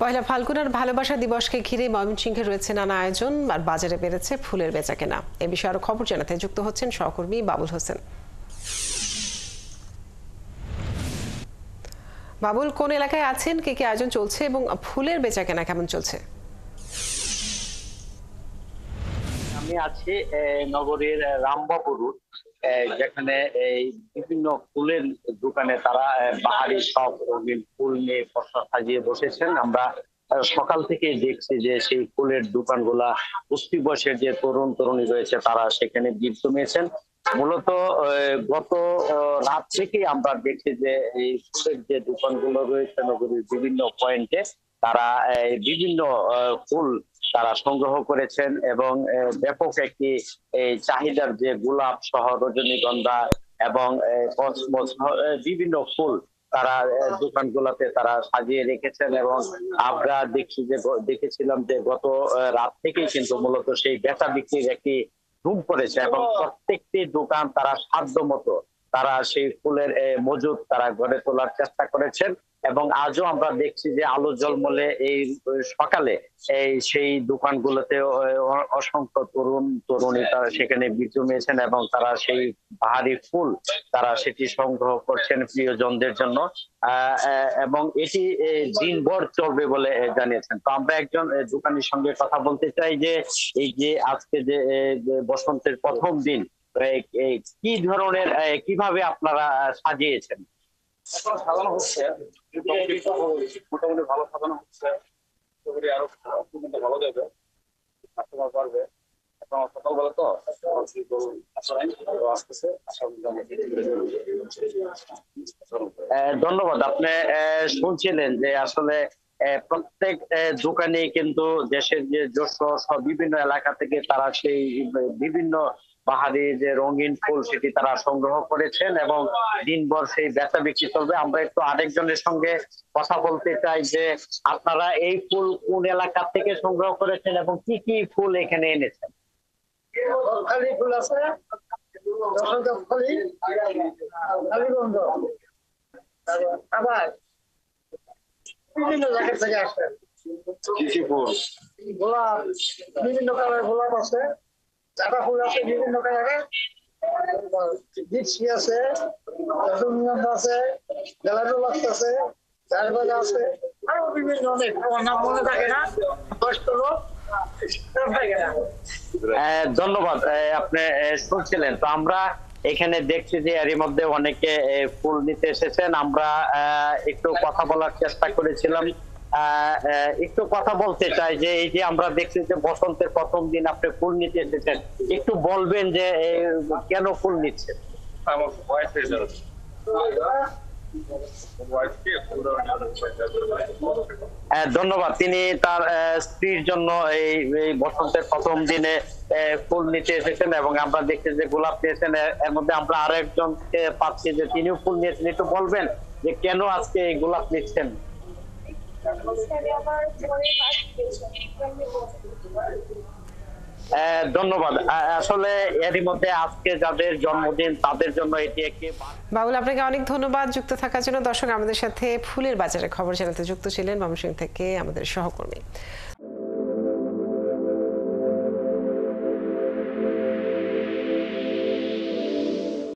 পয়লা ফাল্গুন আর ভালোবাসা দিবসকে ঘিরে ময়মনসিংহে রয়েছে নানা আয়োজন আর বাজারে বেড়েছে ফুলের বেচাকেনা। এ বিষয়ে আরো খবর জানাতে যুক্ত হচ্ছেন সহকর্মী বাবুল হোসেন। বাবুল, কোন এলাকায় আছেন, কি কি আয়োজন চলছে এবং ফুলের বেচাকেনা কেমন চলছে? আমি আছি নগরীর রামবাবুর, যেখানে এই বিভিন্ন ফুলের দোকানে তারা বাহারি সব রঙিন ফুল নিয়ে পসরা সাজিয়ে বসেছেন। আমরা সকাল থেকে দেখছি যে সেই ফুলের দোকানগুলা বস্তি বয়সের যে তরুণ তরুণী রয়েছে তারা সেখানে ভিড় জমিয়েছেন। মূলত গত রাত থেকেই আমরা দেখছি যে এই ফুলের যে দোকানগুলো রয়েছে নগরীর বিভিন্ন পয়েন্টে তারা বিভিন্ন ফুল তারা সংগ্রহ করেছেন এবং ব্যাপক একটি এই চাহিদার যে গোলাপ সহ রজনীগন্ধা এবং কসমস বিভিন্ন ফুল তারা দোকানগুলোতে তারা সাজিয়ে রেখেছেন। এবং আমরা দেখেছিলাম যে গত রাত থেকেই কিন্তু মূলত সেই বেচা বিক্রির একটি ধুম পড়েছে এবং প্রত্যেকটি দোকান তারা সাধ্য মতো তারা সেই ফুলের মজুদ তারা গড়ে তোলার চেষ্টা করেছেন। এবং আজও আমরা দেখছি যে আলো ঝলমলে এই সকালে সেই দোকানগুলোতে অসংখ্য তরুণ তরুণী তারা সেখানে ভিড় জমিয়েছেন এবং তারা সেই বাহারি ফুল তারা সেটি সংগ্রহ করছেন প্রিয়জনদের জন্য। এবং এটি দিনভর চলবে বলে জানিয়েছেন। তো আমরা একজন দোকানির সঙ্গে কথা বলতে চাই যে এই যে আজকে যে বসন্তের প্রথম দিন কি ধরনের কিভাবে আপনারা সাজিয়েছেন? সাজানো হচ্ছে, মোটামুটি ভালো সাজানো হচ্ছে। আরো ভালো যাবে, কাস্টমার বাড়বে। এখন সকালবেলা তো আসতেছে। ধন্যবাদ। আপনি শুনছিলেন যে আসলে প্রত্যেক দোকানে কিন্তু দেশের যে বিভিন্ন এলাকা থেকে তারা সেই বিভিন্ন বাহারি যে রঙিন ফুল সেটি তারা সংগ্রহ করেছেন এবং দিনভর সেই বেচা বিক্রি চলবে। আমরা একটু আরেকজনের সঙ্গে কথা বলতে চাই যে আপনারা এই ফুল কোন এলাকা থেকে সংগ্রহ করেছেন এবং কি কি ফুল এখানে এনেছেন? ফুল আছে, আবার বিভিন্ন জায়গা থেকে আসে। কি কি ফুল? গোলাপ, বিভিন্ন কালারের গোলাপ আছে, চাঁদা ফুল আছে বিভিন্ন কালারের, জিপসি আছে, রজনীগন্ধা আছে, বেলারোলাক্স আছে, ঝাড়বাগা আছে, আরো বিভিন্ন অনেক। আমার নাম মনে থাকে না, 10 লোক। ধন্যবাদ। আপনি শুনছিলেন। তো আমরা এখানে দেখছি যে এরই মধ্যে অনেকে ফুল নিতে এসেছেন। আমরা একটু কথা বলার চেষ্টা করেছিলাম। একটু কথা বলতে চাই যে এই যে আমরা দেখছি যে বসন্তের প্রথম দিন আপনি ফুল নিতে এসেছেন, একটু বলবেন যে কেন ফুল নিচ্ছেন? আমার ভয়েস ধন্যবাদ। তিনি তার স্ত্রীর জন্য এই বসন্তের প্রথম দিনে ফুল নিতে এসেছেন এবং আমরা দেখছি যে গোলাপ নিয়েছেন। এর মধ্যে আমরা আরো একজনকে পাচ্ছি যে তিনিও ফুল নিয়েছেন। একটু বলবেন যে কেন আজকে এই গোলাপ নিচ্ছেন? ধন্যবাদ। আসলে এরই মধ্যে আজকে যাদের জন্মদিন তাদের জন্য এটি একটি। বাবুল, আপনাকে অনেক ধন্যবাদ যুক্ত থাকার জন্য। দর্শক, আমাদের সাথে ফুলের বাজারে খবর জানাতে যুক্ত ছিলেন ময়মনসিংহ থেকে আমাদের সহকর্মী।